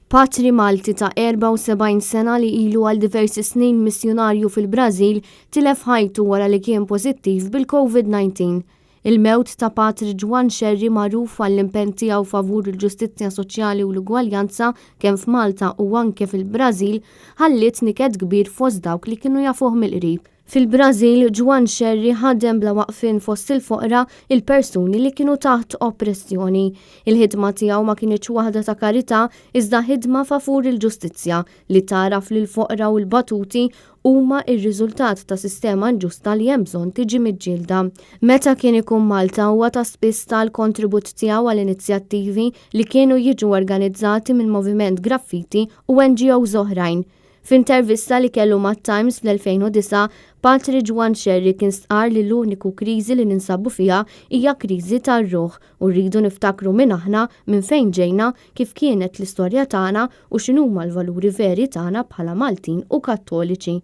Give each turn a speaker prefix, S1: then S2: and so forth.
S1: Patri Malti ta' 74 sena li ilu għal diversi snin missjonarju fil-Brażil tilef ħajtu wara li kien pożittiv bil-COVID-19. Il-mewt ta' Patri Juan Xerri magħruf għall-impenn tiegħu favur il-ġustizzja soċjali u l-ugwaljanza kemm f'Malta u anke fil-Brażil ħallit niked kbir fost dawk li kienu jafuh mill-qrib. Fil-Brażil, Juan Xerri ħadem bla waqfin fost il-foqra il-persuni li kienu taħt oppressjoni. Il-ħidma tiegħu ma kienx waħda ta' karità iżda ħidma favur il-ġustizzja li taraf lil foqra u l-batuti huma r-riżultat ta' sistema inġusta li hemm bżonn tiġi miġġielda. Meta kien ikun Malta huwa ta' spiss tal-kontribut tiegħu għal inizjattivi li kienu jiġu organizzati minn moviment graffiti u NGOs oħrajn. F'intervista li kellu mat-Times fl-2009, Patri Juan Xerri kien stqar li l-uniku kriżi li ninsabu fiha hija kriżi tar-ruħ u rridu niftakru minn aħna minn fejn ġejna kif kienet l-istorja tagħna u x'inhuma l-valuri veri tagħna bħala Maltin u Kattoliċi.